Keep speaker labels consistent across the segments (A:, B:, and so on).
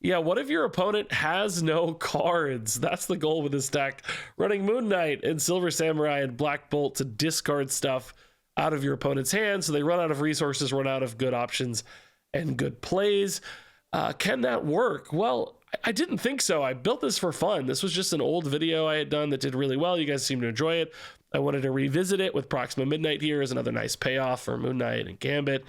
A: Yeah, what if your opponent has no cards? That's the goal with this deck. Running Moon Knight and Silver Samurai and Black Bolt to discard stuff out of your opponent's hand, so they run out of resources, run out of good options and good plays. Can that work? Well, I didn't think so. I built this for fun. This was just an old video I had done that did really well. You guys seem to enjoy it. I wanted to revisit it with Proxima Midnight here as another nice payoff for Moon Knight and Gambit.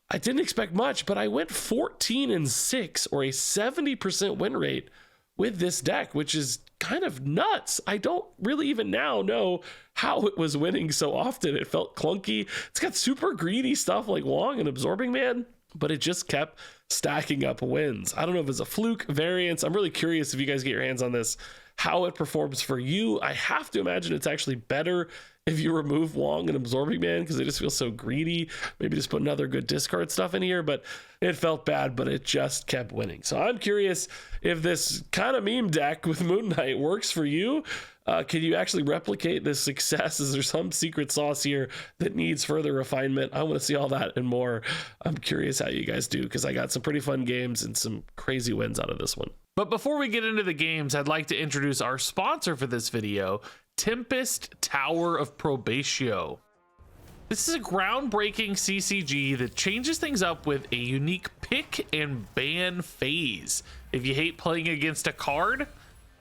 A: I didn't expect much, but I went 14-6 or a 70% win rate with this deck, which is kind of nuts. I don't really even now know how it was winning so often. It felt clunky. It's got super greedy stuff like Wong and Absorbing Man, but it just kept stacking up wins. I don't know if it's a fluke, variance. I'm really curious if you guys get your hands on this, how it performs for you. I have to imagine it's actually better if you remove Wong and Absorbing Man because they just feel so greedy. Maybe just put another good discard stuff in here, but it felt bad, but it just kept winning. So I'm curious if this kind of meme deck with Moon Knight works for you. Can you actually replicate this success? Is there some secret sauce here that needs further refinement? I want to see all that and more. I'm curious how you guys do because I got some pretty fun games and some crazy wins out of this one. But before we get into the games, I'd like to introduce our sponsor for this video, Tempest Tower of Probatio. This is a groundbreaking CCG that changes things up with a unique pick and ban phase. If you hate playing against a card,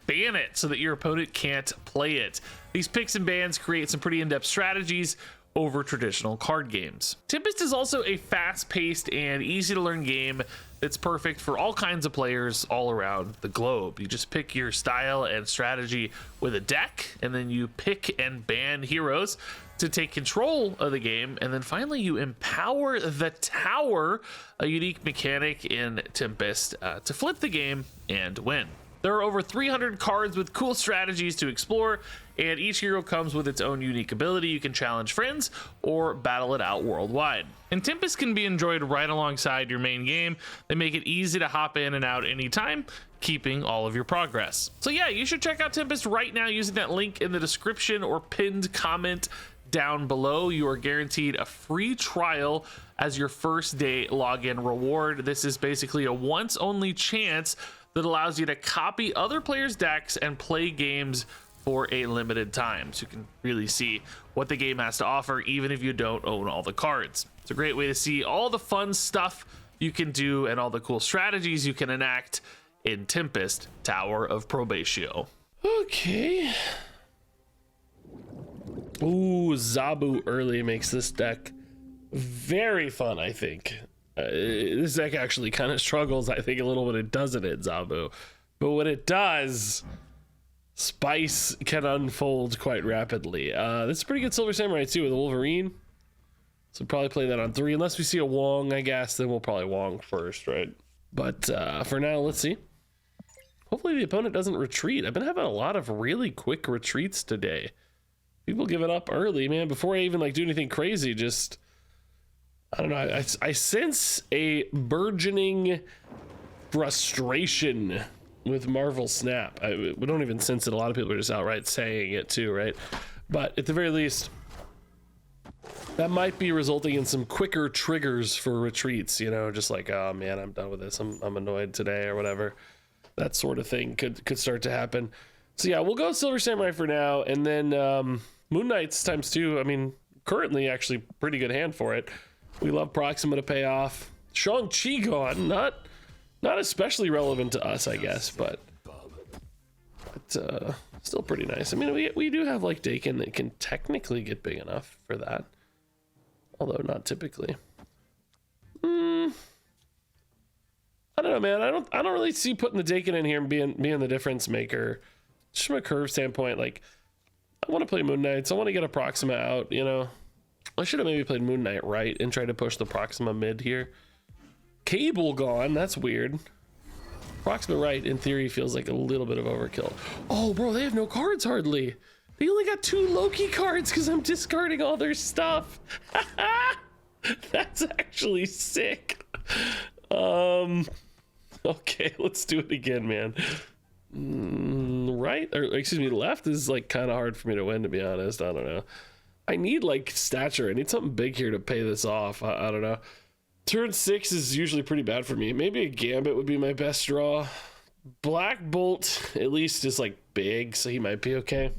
A: ban it so that your opponent can't play it. These picks and bans create some pretty in-depth strategies over traditional card games. Tempest is also a fast-paced and easy-to-learn game that's perfect for all kinds of players all around the globe. You just pick your style and strategy with a deck, and then you pick and ban heroes to take control of the game, and then finally you empower the tower, a unique mechanic in Tempest, to flip the game and win. There are over 300 cards with cool strategies to explore, and each hero comes with its own unique ability. You can challenge friends or battle it out worldwide. And Tempest can be enjoyed right alongside your main game. They make it easy to hop in and out anytime, keeping all of your progress. So yeah, you should check out Tempest right now using that link in the description or pinned comment down below. You are guaranteed a free trial as your first day login reward. This is basically a once only chance that allows you to copy other players' decks and play games for a limited time, so you can really see what the game has to offer even if you don't own all the cards. It's a great way to see all the fun stuff you can do and all the cool strategies you can enact in Tempest Tower of Probatio. Okay. Ooh, Zabu early makes this deck very fun, I think. This deck actually kind of struggles, I think, a little when it doesn't hit Zabu. But when it does, spice can unfold quite rapidly. This is pretty good Silver Samurai too with a Wolverine. So probably play that on 3. Unless we see a Wong, I guess, then we'll probably Wong first, right? But for now, let's see. Hopefully the opponent doesn't retreat. I've been having a lot of really quick retreats today. People give it up early, man, before I even like do anything crazy. Just, I don't know. I sense a burgeoning frustration with Marvel Snap. We don't even sense it. A lot of people are just outright saying it too, right? But at the very least, that might be resulting in some quicker triggers for retreats, you know, just like, oh man, I'm done with this. I'm annoyed today or whatever. That sort of thing could start to happen. So yeah, we'll go Silver Samurai for now. And then Moon Knights ×2. I mean, currently actually pretty good hand for it. We love Proxima to pay off. Shang-Chi gone, not especially relevant to us, I guess, but still pretty nice. I mean, we do have like Dakin that can technically get big enough for that, although not typically. I don't know, man. I don't really see putting the Dakin in here and being the difference maker. Just from a curve standpoint, like I want to play Moon Knights. I want to get a Proxima out, you know. I should have maybe played Moon Knight right and tried to push the Proxima mid here. Cable gone, that's weird. Proxima right in theory feels like a little bit of overkill. Oh bro, they have no cards hardly. They only got 2 Loki cards because I'm discarding all their stuff. That's actually sick. Okay, let's do it again, man. Right, or excuse me, left is like kind of hard for me to win, to be honest. I don't know. I need like stature. I need something big here to pay this off. I don't know. Turn 6 is usually pretty bad for me. Maybe a Gambit would be my best draw. Black Bolt at least is like big, so he might be okay.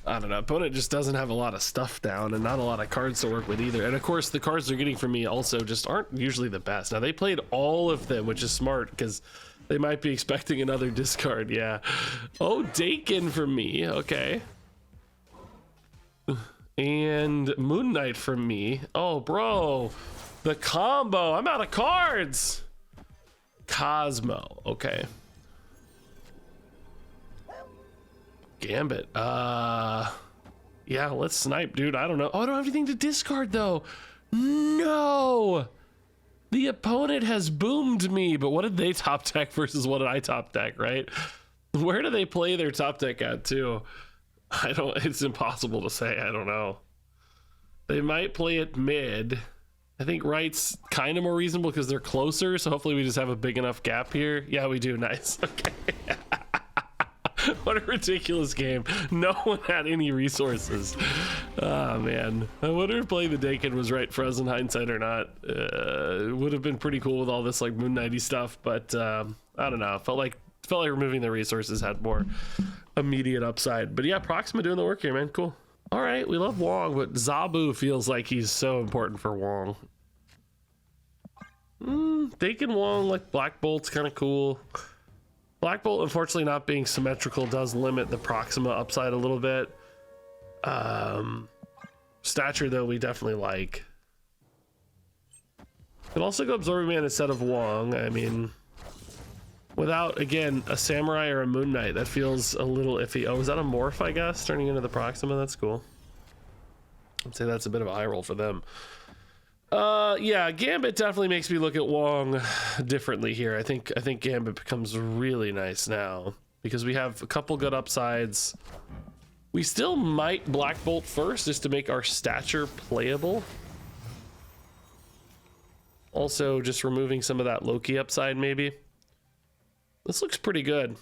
A: I don't know. Opponent just doesn't have a lot of stuff down and not a lot of cards to work with either. And of course, the cards they're getting from me also just aren't usually the best. Now, they played all of them, which is smart because they might be expecting another discard. Yeah. Oh, Dakin from me. Okay. And Moon Knight from me. Oh, bro. The combo. I'm out of cards. Cosmo. Okay. Gambit. Yeah, let's snipe, dude. I don't know. Oh, I don't have anything to discard, though. No! The opponent has boomed me, but what did they top deck versus what did I top deck, right? Where do they play their top deck at, too? It's impossible to say. I don't know. They might play it mid. I think right's kind of more reasonable because they're closer, so hopefully we just have a big enough gap here. Yeah, we do. Nice. Okay. What a ridiculous game. No one had any resources. Oh, man. I wonder if playing the Dakin was right for us in hindsight or not. It would have been pretty cool with all this like Moon Knighty stuff, but I don't know. Felt like removing the resources had more immediate upside. But yeah, Proxima doing the work here, man. Cool. All right, we love Wong, but Zabu feels like he's so important for Wong. Dakin Wong, like Black Bolt's kind of cool. Black Bolt, unfortunately, not being symmetrical does limit the Proxima upside a little bit. Stature, though, we definitely like. Could also go Absorbing Man instead of Wong. I mean, without, again, a Samurai or a Moon Knight, that feels a little iffy. Oh, is that a Morph, I guess, turning into the Proxima? That's cool. I'd say that's a bit of a high roll for them. Yeah, Gambit definitely makes me look at Wong differently here. I think Gambit becomes really nice now because we have a couple good upsides. We still might Black Bolt first just to make our stature playable. Also, just removing some of that Loki upside, maybe. This looks pretty good.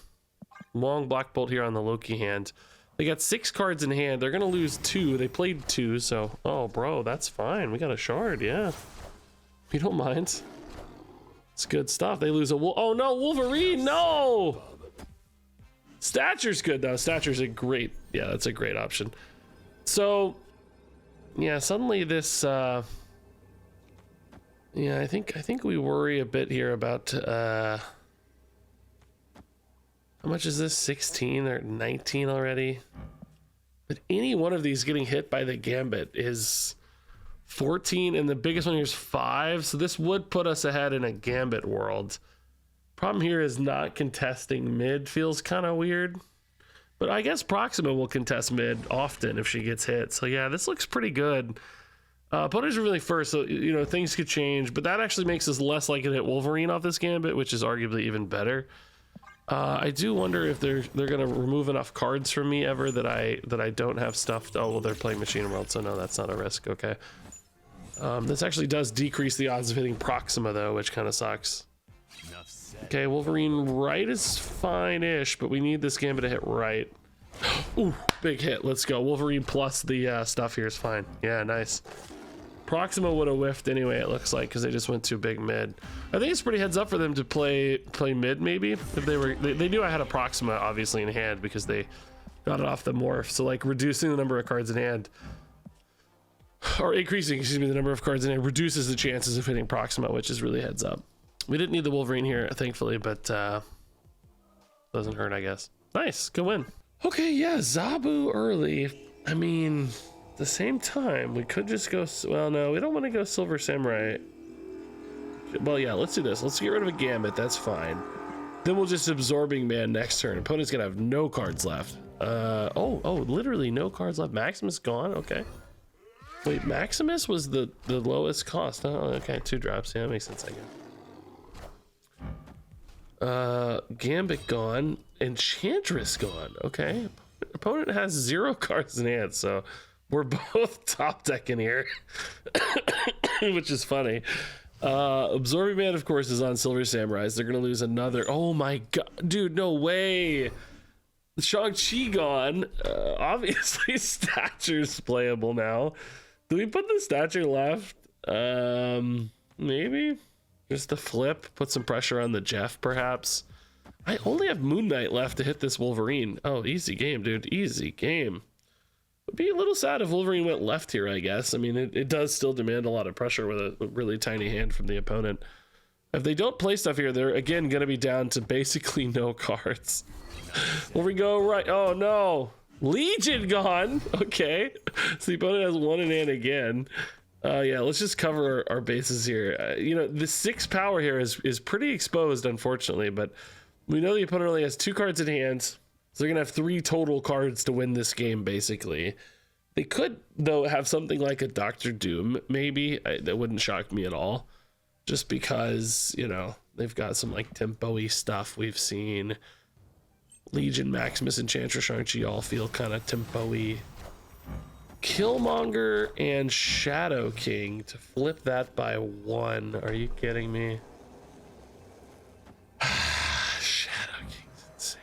A: Wong Black Bolt here on the Loki hand. They got 6 cards in hand. They're gonna lose 2. They played 2, so oh, bro, that's fine. We got a shard, yeah. We don't mind. It's good stuff. They lose a oh no, Wolverine, no. Stature's good though. Stature's a great, yeah, that's a great option. So, yeah, suddenly this, yeah, I think we worry a bit here about how much is this? 16 or 19 already? But any one of these getting hit by the Gambit is 14, and the biggest one here is 5. So this would put us ahead in a Gambit world. Problem here is not contesting mid feels kind of weird. But I guess Proxima will contest mid often if she gets hit. So yeah, this looks pretty good. Opponents are really first, so you know things could change. But that actually makes us less likely to hit Wolverine off this Gambit, which is arguably even better. I do wonder if they're gonna remove enough cards from me ever that I don't have stuff. Oh well, they're playing Machine World, so no, that's not a risk. Okay. This actually does decrease the odds of hitting Proxima though, which kind of sucks. Okay, Wolverine right is fine-ish, but we need this Gambit to hit right. Ooh, big hit. Let's go. Wolverine plus the stuff here is fine. Yeah, nice. Proxima would have whiffed anyway, it looks like, because they just went too big mid. I think it's pretty heads up for them to play mid, maybe. If they knew I had a Proxima, obviously, in hand, because they got it off the morph. So, like, reducing the number of cards in hand, or increasing, excuse me, the number of cards in hand reduces the chances of hitting Proxima, which is really heads up. We didn't need the Wolverine here, thankfully, but doesn't hurt, I guess. Nice, good win. Okay, yeah, Zabu early. I mean, at the same time, we could just go, well, no, we don't want to go Silver Samurai. Well, yeah, let's do this. Let's get rid of a Gambit, that's fine. Then we'll just Absorbing Man next turn. Opponent's gonna have no cards left. Oh, literally no cards left. Maximus gone, okay. Wait, Maximus was the lowest cost. Oh, okay, 2 drops, yeah, that makes sense, I guess. Gambit gone, Enchantress gone. Okay, opponent has 0 cards in hand, so we're both top decking here, which is funny. Absorbing Man, of course, is on Silver Samurais. They're gonna lose another. Oh my god, dude, no way. Shang-Chi gone. Obviously, Stature's playable now. Do we put the Stature left? Maybe just a flip, put some pressure on the Jeff, perhaps. I only have Moon Knight left to hit this Wolverine. Oh, easy game, dude. Easy game. Would be a little sad if Wolverine went left here, I guess. I mean, it does still demand a lot of pressure with a really tiny hand from the opponent. If they don't play stuff here, they're again going to be down to basically no cards. Where we go right. Oh, no. Legion gone. Okay. So the opponent has one in hand again. Yeah, let's just cover our bases here. You know, the 6 power here is pretty exposed, unfortunately, but we know the opponent only has 2 cards in hand, so they're gonna have 3 total cards to win this game, basically. They could, though, have something like a Doctor Doom, maybe. That wouldn't shock me at all, just because, you know, they've got some like tempo-y stuff we've seen. Legion, Maximus, Enchantress, Shang-Chi all feel kind of tempo-y. Killmonger and Shadow King to flip that by 1. Are you kidding me? Shadow King's insane.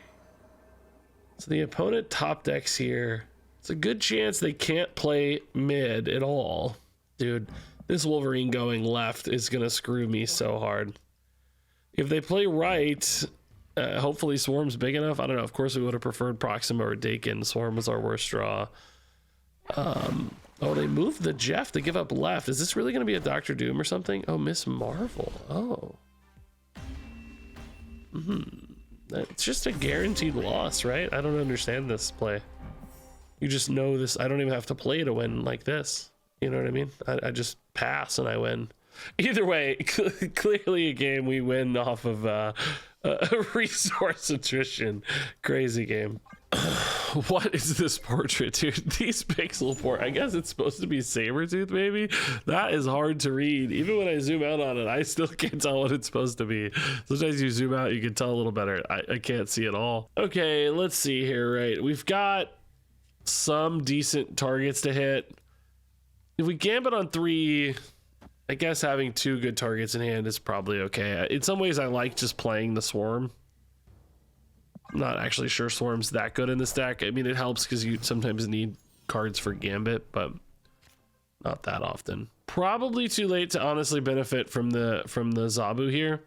A: So the opponent top decks here. It's a good chance they can't play mid at all. Dude, this Wolverine going left is gonna screw me so hard. If they play right, hopefully Swarm's big enough. I don't know. Of course, we would have preferred Proxima or Dakin. Swarm was our worst draw. Oh, they moved the Jeff to give up left. Is this really going to be a Doctor Doom or something? Oh, Miss Marvel. Oh. It's just a guaranteed loss, right? I don't understand this play. You just know this. I don't even have to play to win like this. You know what I mean? I just pass and I win. Either way, clearly a game we win off of resource attrition. Crazy game. What is this portrait, dude? These pixel port. I guess it's supposed to be Sabretooth, maybe? That is hard to read. Even when I zoom out on it, I still can't tell what it's supposed to be. Sometimes you zoom out, you can tell a little better. I can't see at all. Okay, let's see here, right? We've got some decent targets to hit. If we gambit on 3, I guess having 2 good targets in hand is probably okay. In some ways, I like just playing the Swarm. I'm not actually sure Swarm's that good in this deck. I mean, it helps because you sometimes need cards for Gambit, but not that often. Probably too late to honestly benefit from the Zabu here.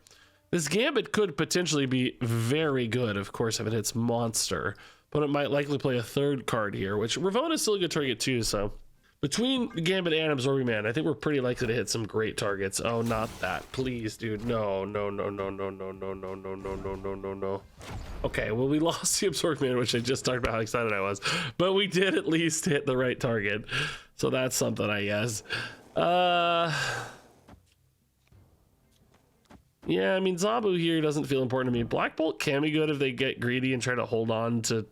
A: This Gambit could potentially be very good, of course, if it hits Monster, but it might likely play a 3rd card here, which Ravonna is still a good target too, so. Between Gambit and Absorbing Man, I think we're pretty likely to hit some great targets. Oh, not that. Please, dude. No. Okay, well, we lost the Absorbing Man, which I just talked about how excited I was. But we did at least hit the right target. So that's something, I guess. Yeah, I mean, Zabu here doesn't feel important to me. Black Bolt can be good if they get greedy and try to hold on to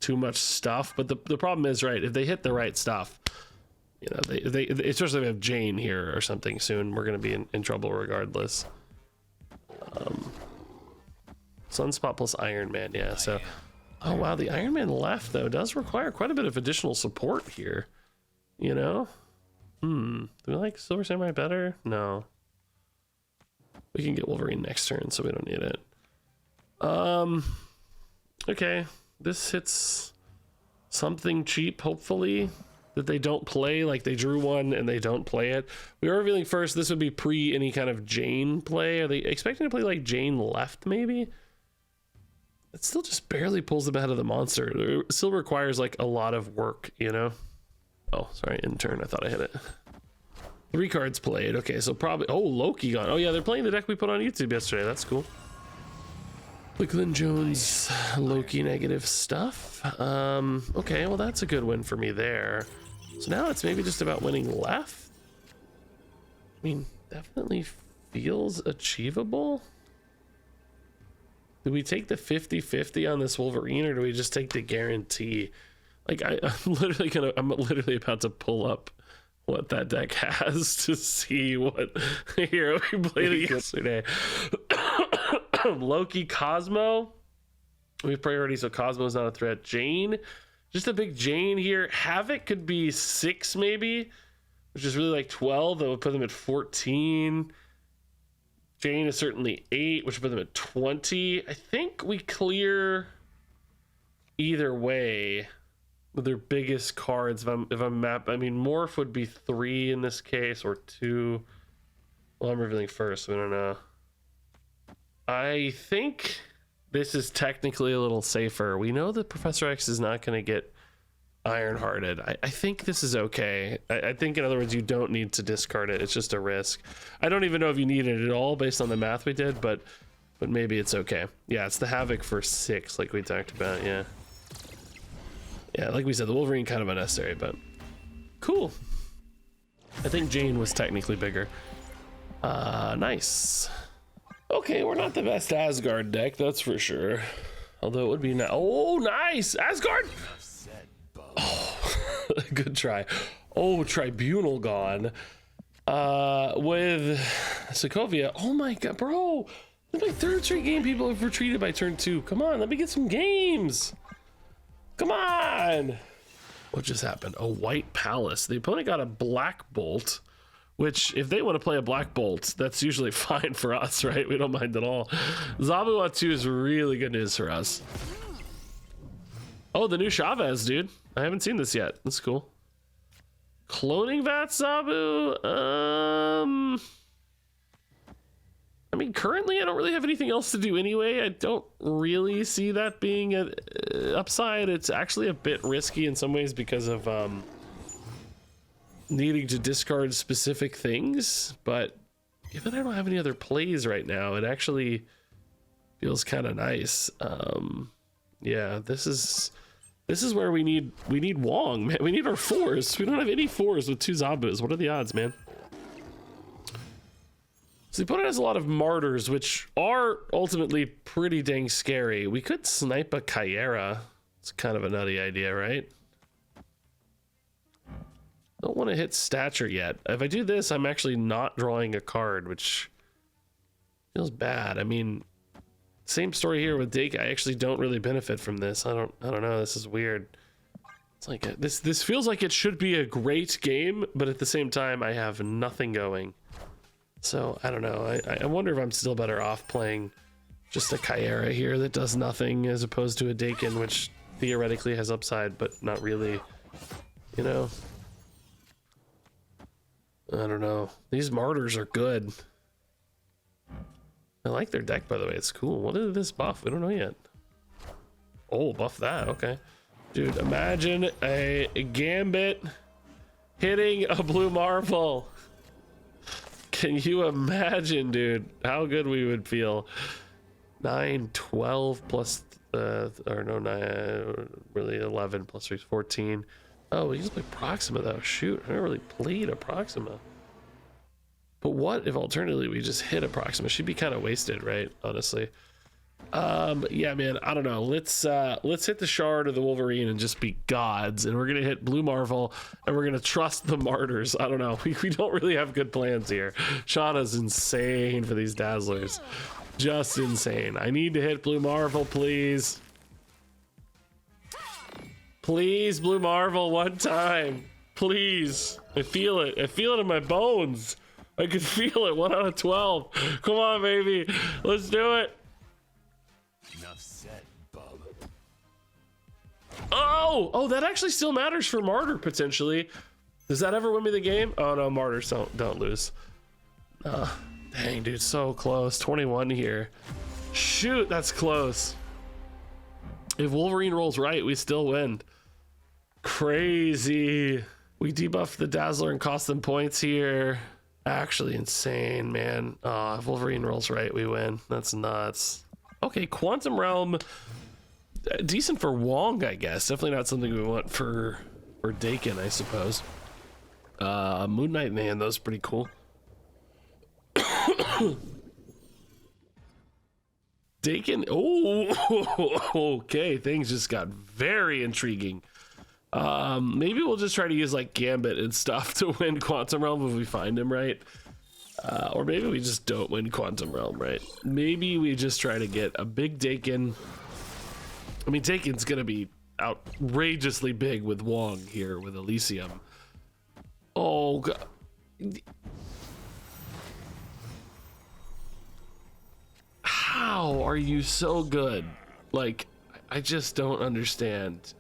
A: too much stuff. But the problem is, right, if they hit the right stuff, you know, they especially if they have Jane here or something soon, we're going to be in trouble regardless. Sunspot plus Iron Man, yeah. So, oh wow, the Iron Man left though does require quite a bit of additional support here. You know, do we like Silver Samurai better? No, we can get Wolverine next turn, so we don't need it. Okay, this hits something cheap, hopefully. That they don't play, like they drew one and they don't play it. We are revealing first, this would be pre any kind of Jane play. Are they expecting to play like Jane left, maybe? It still just barely pulls them out of the monster. It still requires like a lot of work, you know? Oh, sorry, in turn, I thought I hit it. 3 cards played, okay, so probably, oh, Loki gone. Oh yeah, they're playing the deck we put on YouTube yesterday, that's cool. Lachlan Jones, Loki negative stuff. Okay, well that's a good win for me there. So now it's maybe just about winning left. I mean, definitely feels achievable. Do we take the 50-50 on this Wolverine, or do we just take the guarantee? Like I'm literally about to pull up what that deck has to see what hero we played yesterday. Loki, Cosmo. We have priority, so Cosmo's not a threat. Jane, just a big Jane here. Havoc could be 6 maybe, which is really like 12. That would put them at 14. Jane is certainly 8, which would put them at 20. I think we clear either way. their biggest cards. If I'm map, I mean morph would be 3 in this case, or 2. Well, I'm revealing first, so I don't know. I think this is technically a little safer. We know that Professor X is not going to get Iron-Hearted. I think this is okay. I think, in other words, you don't need to discard it. It's just a risk. I don't even know if you need it at all based on the math we did, but maybe it's okay. Yeah, it's the Havoc for 6, like we talked about. Yeah. Yeah, like we said, the Wolverine kind of unnecessary, but cool. I think Jane was technically bigger. Nice. Okay, we're not the best Asgard deck, that's for sure. Although it would be oh, nice! Asgard! Oh, good try. Oh, Tribunal gone. With Sokovia. Oh my god, bro! This is my 3rd straight game people have retreated by turn 2. Come on, let me get some games! Come on! What just happened? A White Palace. The opponent got a Black Bolt, which, if they want to play a Black Bolt, that's usually fine for us, right? We don't mind at all. Zabu on 2 is really good news for us. Oh, the new Chavez, dude. I haven't seen this yet. That's cool. Cloning Vat Zabu? I mean, currently I don't really have anything else to do anyway. I don't really see that being an upside. It's actually a bit risky in some ways because of needing to discard specific things. But given I don't have any other plays right now, it actually feels kind of nice. Yeah, this is where we need Wong, man. We need our 4s. We don't have any 4s with 2 Zabus. What are the odds, man? So the opponent has a lot of Martyrs, which are ultimately pretty dang scary. We could snipe a Chimera. It's kind of a nutty idea, right? Don't want to hit Stature yet. If I do this, I'm actually not drawing a card, which feels bad. I mean, same story here with Dake. I actually don't really benefit from this. I don't know. This is weird. It's like this feels like it should be a great game, but at the same time, I have nothing going. So I don't know. I wonder if I'm still better off playing just a Chimera here that does nothing as opposed to a Dakin, which theoretically has upside, but not really. You know. I don't know. These Martyrs are good. I like their deck, by the way. It's cool. What is this buff? We don't know yet. Oh, buff that. Okay. Dude, imagine a Gambit hitting a Blue Marvel. Can you imagine, dude, how good we would feel? 9, 12 plus, or no, 9, really 11 plus 3 is 14. Oh, we just play Proxima, though. Shoot, I never really played a Proxima. But what if alternatively we just hit a Proxima? She'd be kind of wasted, right? Honestly. Yeah, man, I don't know. Let's hit the Shard or the Wolverine and just be gods. And we're gonna hit Blue Marvel and we're gonna trust the Martyrs. I don't know. We don't really have good plans here. Shauna's insane for these Dazzlers. Just insane. I need to hit Blue Marvel, please. Please, Blue Marvel, one time. Please. I feel it. I feel it in my bones. I can feel it. 1 out of 12. Come on, baby. Let's do it.
B: Enough said, bub.
A: Oh, that actually still matters for Martyr potentially. Does that ever win me the game? Oh no, Martyrs don't lose. Dang, dude, so close. 21 here. Shoot, that's close. If Wolverine rolls right, we still win. Crazy. We debuff the Dazzler and cost them points here. Actually insane, man. If Wolverine rolls right, we win. That's nuts. Okay, Quantum Realm, decent for Wong, I guess. Definitely not something we want for Dakin, I suppose. Moon Knight, man, that was pretty cool. Dakin, oh, okay, things just got very intriguing. Maybe we'll just try to use like Gambit and stuff to win Quantum Realm if we find him, right? Or maybe we just don't win Quantum Realm, right? Maybe we just try to get a big Dakin. I mean, Dakin's gonna be outrageously big with Wong here with Elysium. Oh god. How are you so good? Like, I just don't understand.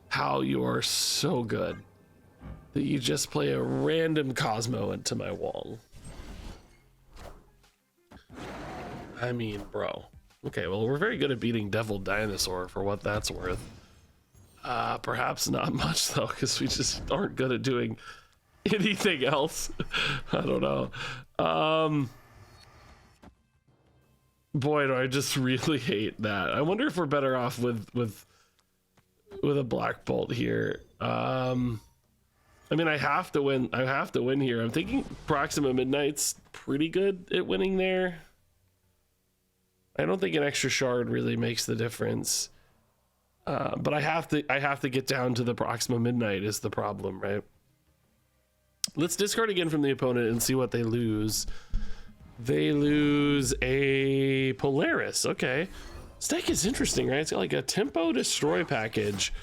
A: how you are so good that you just play a random Cosmo into my Wong. I mean, bro. Okay, well, we're very good at beating Devil Dinosaur for what that's worth. Perhaps not much, though, because we just aren't good at doing anything else. I don't know. Boy, do I just really hate that. I wonder if we're better off with a Black Bolt here. I mean, I have to win. I have to win here. I'm thinking Proxima Midnight's pretty good at winning there. I don't think an extra shard really makes the difference. But I have to get down to the Proxima Midnight is the problem, right? Let's discard again from the opponent and see what they lose. They lose a Polaris. Okay. This deck is interesting, right? It's got like a Tempo Destroy package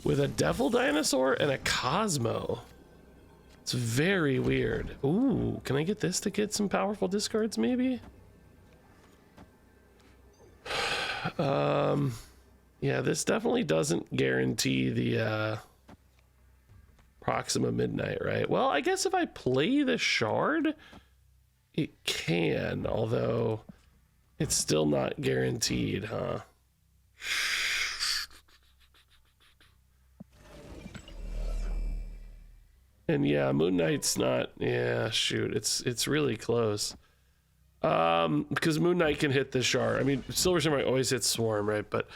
A: with a Devil Dinosaur and a Cosmo. It's very weird. Ooh, can I get this to get some powerful discards maybe? Yeah, this definitely doesn't guarantee the Proxima Midnight, right? Well, I guess if I play the shard, it can, although it's still not guaranteed, huh? And yeah, Moon Knight's not, yeah, shoot, it's really close. Because Moon Knight can hit the shard. I mean, Silver Samurai always hits Swarm, right? But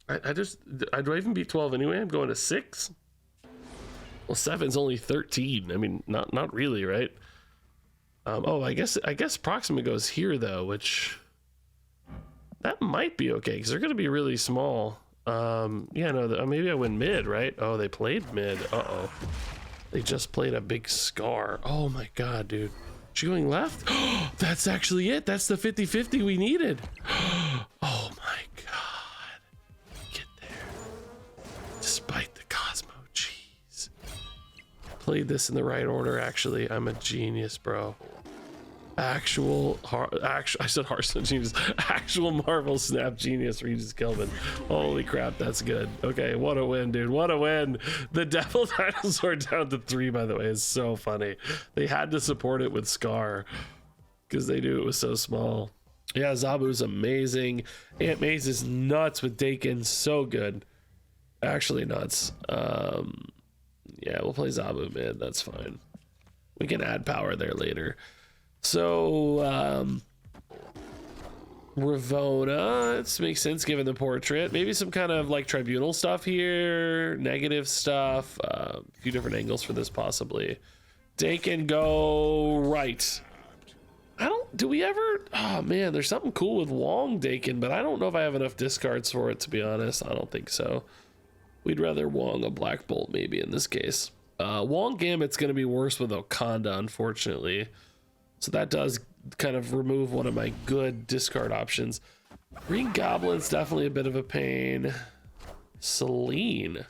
A: do I even beat 12 anyway? I'm going to 6. Well, 7's only 13. I mean, not really, right? Oh, I guess Proxima goes here though, which that might be okay because they're going to be really small. Yeah, no, maybe I win mid, right? Oh, they played mid. Uh-oh. They just played a big Scar. Oh my god, dude. She going left? That's actually it. That's the 50-50 we needed. Oh my god. Get there. Despite the Cosmo. Jeez. Played this in the right order, actually. I'm a genius, bro. I said Hearthstone genius. Actual Marvel Snap genius, Regis Kelvin. Holy crap, that's good. Okay, what a win, dude. What a win. The Devil Dinosaur down to 3, by the way, is so funny. They had to support it with Scar because they knew it was so small. Yeah, Zabu's amazing. Aunt Maze is nuts with Dakin. So good. Actually nuts. Yeah, we'll play Zabu mid. That's fine. We can add power there later. So, Ravona, it makes sense given the portrait. Maybe some kind of like tribunal stuff here, negative stuff, a few different angles for this possibly. Dakin go right. Do we ever, oh man, there's something cool with Wong Dakin, but I don't know if I have enough discards for it, to be honest. I don't think so. We'd rather Wong a Black Bolt maybe in this case. Wong Gambit's going to be worse with Okanda, unfortunately. So that does kind of remove one of my good discard options. Green Goblin's definitely a bit of a pain. Celine.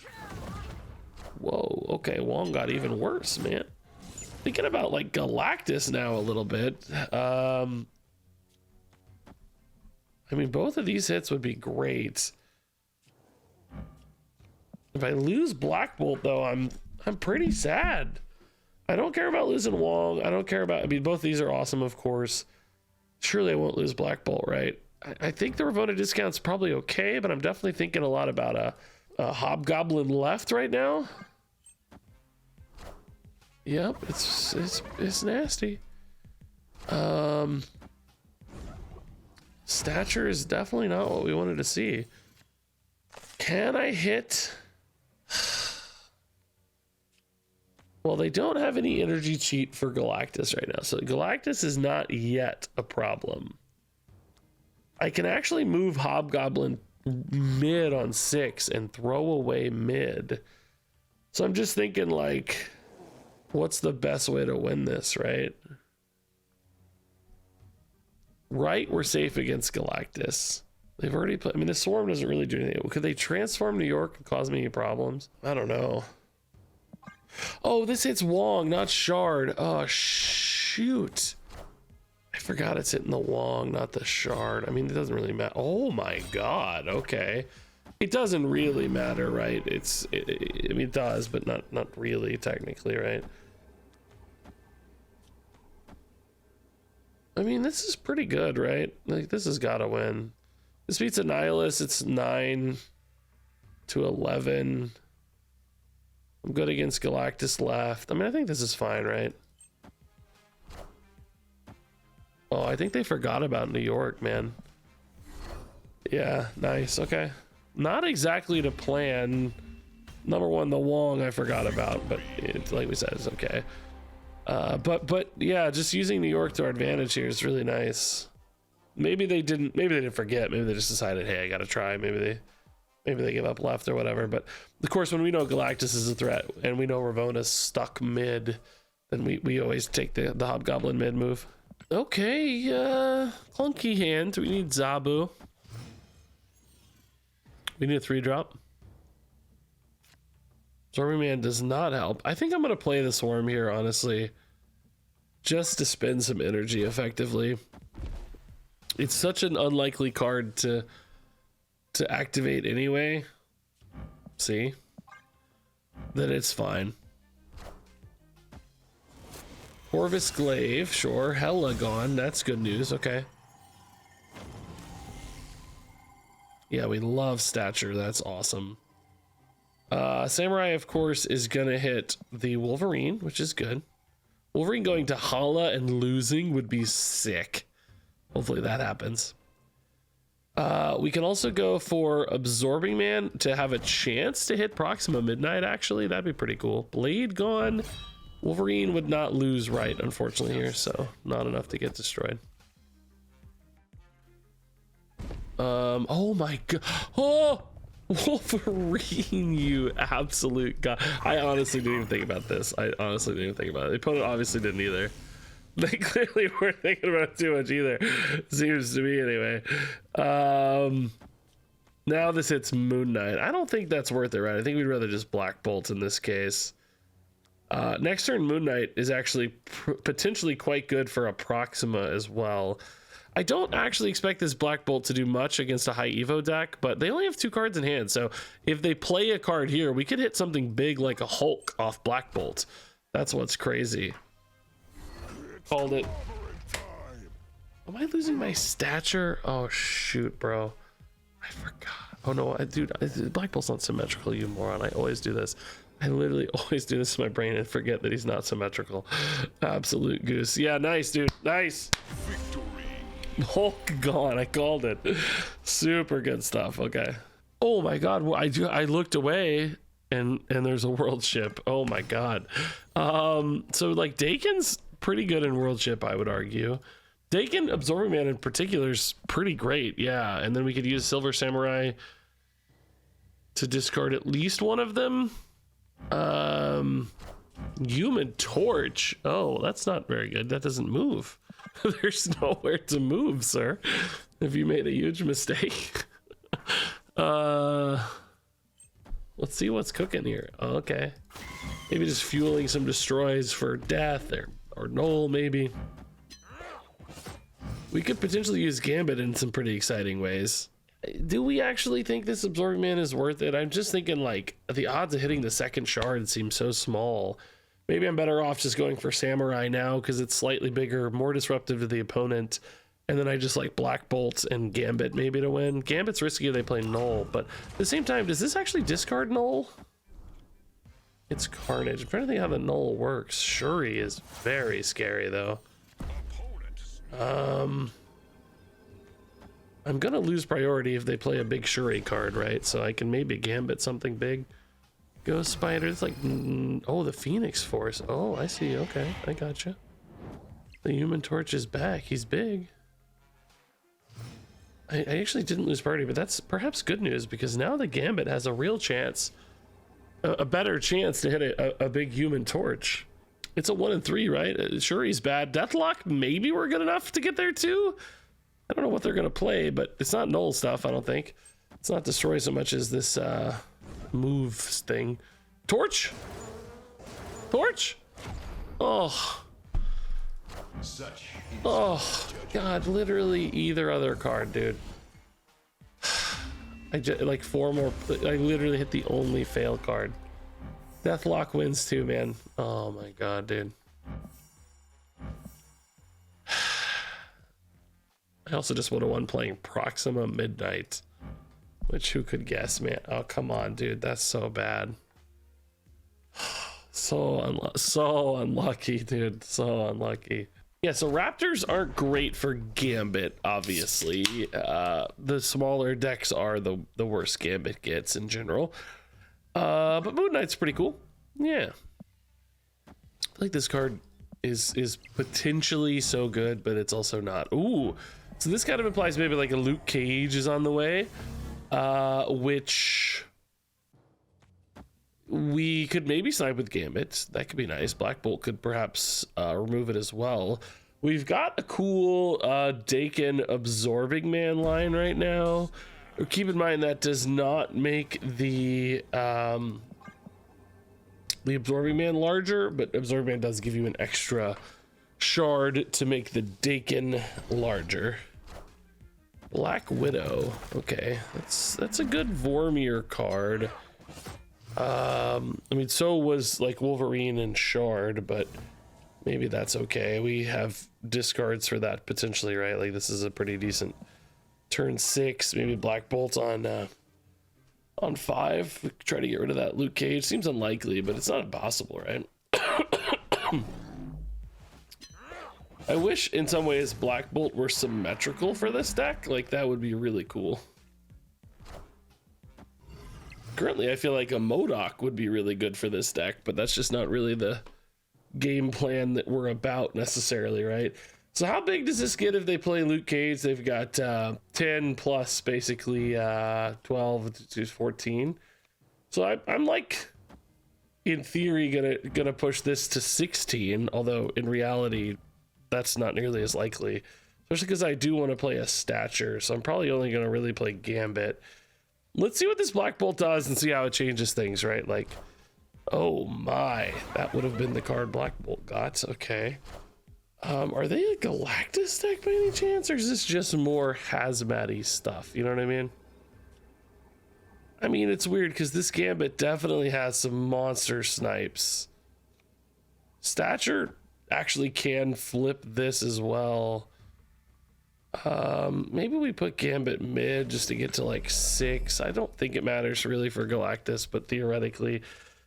A: Whoa, okay, Wong got even worse, man. Thinking about like Galactus now a little bit. I mean, both of these hits would be great. If I lose Black Bolt though, I'm pretty sad. I don't care about losing Wong. I don't care about, I mean, both of these are awesome, of course. Surely I won't lose Black Bolt, right? I think the Ravona discount's probably okay, but I'm definitely thinking a lot about a Hobgoblin left right now. Yep, it's nasty. Stature is definitely not what we wanted to see. Can I hit? Well, they don't have any energy cheat for Galactus right now, so Galactus is not yet a problem. I can actually move Hobgoblin mid on 6 and throw away mid. So I'm just thinking, like, what's the best way to win this, right? Right, we're safe against Galactus. They've already put, I mean, the Swarm doesn't really do anything. Could they transform New York and cause me any problems? I don't know. Oh, this hits Wong, not Shard. Oh, shoot. I forgot it's hitting the Wong, not the Shard. I mean, it doesn't really matter. Oh my god, okay. It doesn't really matter, right? I mean, it does, but not really, technically, right? I mean, this is pretty good, right? Like, this has got to win. This beats Annihilus. It's 9 to 11. I'm good against Galactus left. I mean, I think this is fine, right? Oh, I think they forgot about New York, man. Yeah, nice. Okay. Not exactly to plan. Number one, the Wong I forgot about, but like we said, it's okay. But yeah, just using New York to our advantage here is really nice. Maybe they didn't forget. Maybe they just decided, hey, I gotta try. Maybe they give up left or whatever. But of course, when we know Galactus is a threat and we know Ravona's stuck mid, then we always take the Hobgoblin mid move. Okay, clunky hand. We need Zabu. We need a 3-drop. Stormy Man does not help. I think I'm gonna play the Swarm here, honestly, just to spend some energy effectively. It's such an unlikely card to activate anyway. See? That it's fine. Corvus Glaive, sure. Hella gone. That's good news. Okay. Yeah, we love stature. That's awesome. Samurai, of course, is gonna hit the Wolverine, which is good. Wolverine going to Hala and losing would be sick. Hopefully that happens. We can also go for Absorbing Man to have a chance to hit Proxima Midnight, actually. That'd be pretty cool. Blade gone. Wolverine would not lose right, unfortunately, here, so not enough to get destroyed. Oh my god. Oh! Wolverine, you absolute god. I honestly didn't even think about this. I honestly didn't even think about it. The opponent obviously didn't either. They clearly weren't thinking about it too much either. Seems to me anyway. Now this hits Moon Knight. I don't think that's worth it, right? I think we'd rather just Black Bolt in this case. Next turn Moon Knight is actually potentially quite good for a Proxima as well. I don't actually expect this Black Bolt to do much against a high Evo deck, but they only have 2 cards in hand, so if they play a card here, we could hit something big like a Hulk off Black Bolt. That's what's crazy. Called it. Am I losing my stature? Oh shoot, bro. I forgot. Oh no, dude, Black Bolt's not symmetrical, you moron. I always do this. I literally always do this in my brain and forget that he's not symmetrical. Absolute goose. Yeah, nice, dude. Nice. Victory. Hulk gone. I called it. Super good stuff. Okay. Oh my god. I looked away and there's a world ship. Oh my god. So like Dakin's pretty good in world ship, I would argue. Dakin Absorbing Man in particular is pretty great. Yeah. And then we could use Silver Samurai to discard at least one of them. Human Torch. Oh, that's not very good. That doesn't move. There's nowhere to move, sir. Have you made a huge mistake? Let's see what's cooking here. Oh, okay. Maybe just fueling some destroys for death or null, maybe. We could potentially use Gambit in some pretty exciting ways. Do we actually think this Absorbing Man is worth it? I'm just thinking, like, the odds of hitting the second shard seem so small. Maybe I'm better off just going for Samurai now because it's slightly bigger, more disruptive to the opponent. And then I just like Black Bolt and Gambit maybe to win. Gambit's risky if they play Null, but at the same time, does this actually discard Null? It's Carnage. I'm trying to think how the Null works. Shuri is very scary though. I'm gonna lose priority if they play a big Shuri card, right? So I can maybe Gambit something big. Ghost Spider, it's like, oh, the Phoenix Force. Oh, I see. Okay, I gotcha. The Human Torch is back. He's big. I actually didn't lose priority, but that's perhaps good news because now the Gambit has a real chance, a better chance to hit a big Human Torch. It's a 1 in 3, right? Shuri's bad. Deathlock, maybe we're good enough to get there too. I don't know what they're gonna play, but it's not Null stuff. I don't think it's not Destroy so much as this move thing. Torch. Oh god, literally either other card, dude. I just like 4 more. I literally hit the only fail card. Deathlock wins too, man. Oh my god, dude. I also just would have won playing Proxima Midnight, which who could guess, man? Oh, come on, dude. That's so bad. So unlucky, dude. So unlucky. Yeah, so Raptors aren't great for Gambit, obviously. The smaller decks are the worst Gambit gets in general. But Moon Knight's pretty cool. Yeah. I feel like this card is potentially so good, but it's also not. Ooh. So this kind of implies maybe like a Luke Cage is on the way, which we could maybe snipe with Gambit. That could be nice. Black Bolt could perhaps remove it as well. We've got a cool Dakin Absorbing Man line right now. Keep in mind that does not make the Absorbing Man larger, but Absorbing Man does give you an extra shard to make the Dakin larger. Black Widow. Okay, that's a good Vormir card. I mean, so was like Wolverine and Shard, but maybe that's okay. We have discards for that potentially, right? Like this is a pretty decent turn 6. Maybe Black Bolt on 5. We could try to get rid of that Luke Cage. Seems unlikely, but it's not impossible, right? I wish in some ways Black Bolt were symmetrical for this deck. Like that would be really cool. Currently, I feel like a MODOK would be really good for this deck, but that's just not really the game plan that we're about necessarily, right? So how big does this get if they play Luke Cage? They've got 10 plus basically 12 to 14. So I'm like, in theory, gonna push this to 16, although in reality, that's not nearly as likely, especially because I do want to play a Stature, so I'm probably only going to really play Gambit. Let's see what this Black Bolt does and see how it changes things, right? Like, oh my, that would have been the card Black Bolt got. Okay. Are they a Galactus deck by any chance, or is this just more hazmat-y stuff? You know what I mean? I mean, it's weird because this Gambit definitely has some monster snipes. Stature actually can flip this as well. Maybe we put Gambit mid just to get to like 6. I don't think it matters really for Galactus, but theoretically.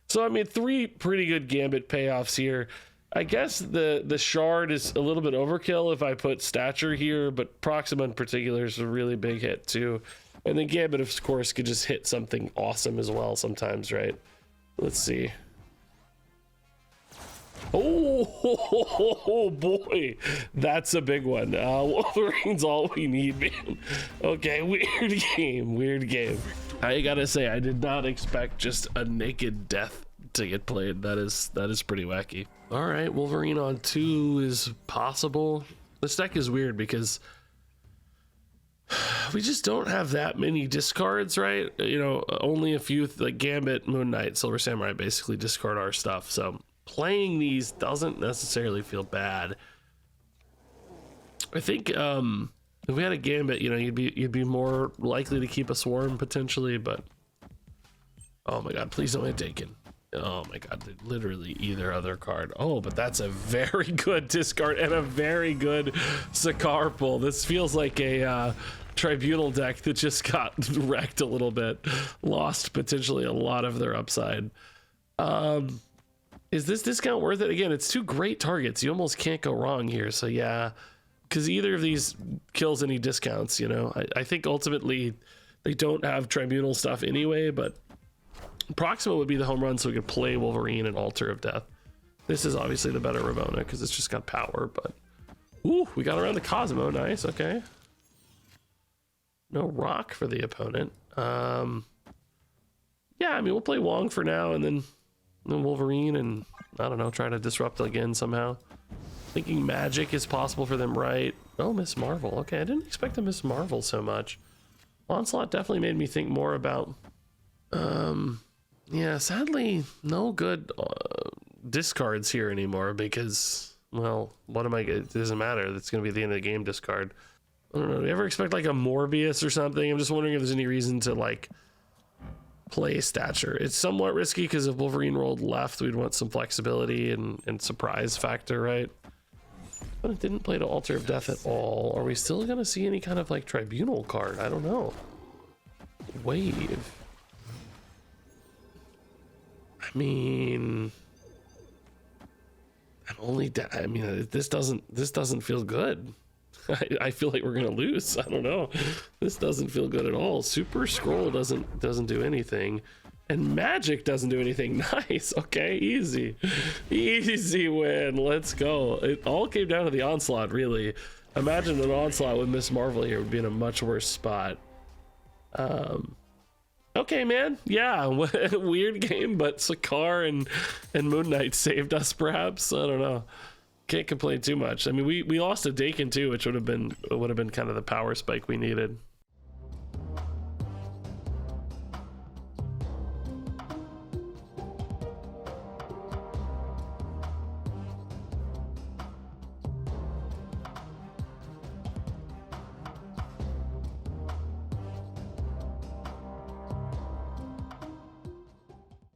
A: So I mean, 3 pretty good Gambit payoffs here. I guess the shard is a little bit overkill if I put Stature here, but Proxima in particular is a really big hit too. And then Gambit of course could just hit something awesome as well sometimes, right? Let's see. Oh boy, that's a big one. Wolverine's all we need, man. Okay, weird game. I gotta say, I did not expect just a naked death to get played. That is pretty wacky. All right, Wolverine on 2 is possible. This deck is weird because we just don't have that many discards, right? You know, only a few, like Gambit, Moon Knight, Silver Samurai basically discard our stuff, so playing these doesn't necessarily feel bad. I think if we had a Gambit, you know, you'd be more likely to keep a Swarm potentially, but oh my god, please don't hit Dakin. Oh my god, literally either other card. Oh, but that's a very good discard and a very good Sakaar pull. This feels like a Tribunal deck that just got wrecked a little bit, lost potentially a lot of their upside. Is this discount worth it? Again, it's 2 great targets. You almost can't go wrong here. So yeah, because either of these kills any discounts, you know. I think ultimately they don't have Tribunal stuff anyway, but Proxima would be the home run so we could play Wolverine and Altar of Death. This is obviously the better Ravonna because it's just got power, but ooh, we got around the Cosmo. Nice, okay. No rock for the opponent. Yeah, I mean, we'll play Wong for now and then Wolverine and I don't know, try to disrupt again somehow. Thinking magic is possible for them, right? Oh, Miss Marvel. Okay, I didn't expect to Miss Marvel so much. Onslaught definitely made me think more about yeah, sadly no good discards here anymore because, well, what am I, it doesn't matter, that's gonna be the end of the game discard. I don't know. Do you ever expect like a Morbius or something? I'm just wondering if there's any reason to like play stature. It's somewhat risky because if Wolverine rolled left, we'd want some flexibility and surprise factor, right? But it didn't play to Altar of Death at all. Are we still gonna see any kind of like Tribunal card? I don't know. Wave. I mean, I mean, this doesn't feel good. I feel like we're gonna lose. I don't know. This doesn't feel good at all. Super Scroll doesn't do anything, and Magic doesn't do anything. Nice. Okay, easy win. Let's go. It all came down to the Onslaught, really. Imagine an Onslaught with Miss Marvel here would be in a much worse spot. Okay, man. Yeah, weird game, but Sakaar and Moon Knight saved us, perhaps. I don't know. Can't complain too much. I mean, we lost a Dakin too, which would have been kind of the power spike we needed.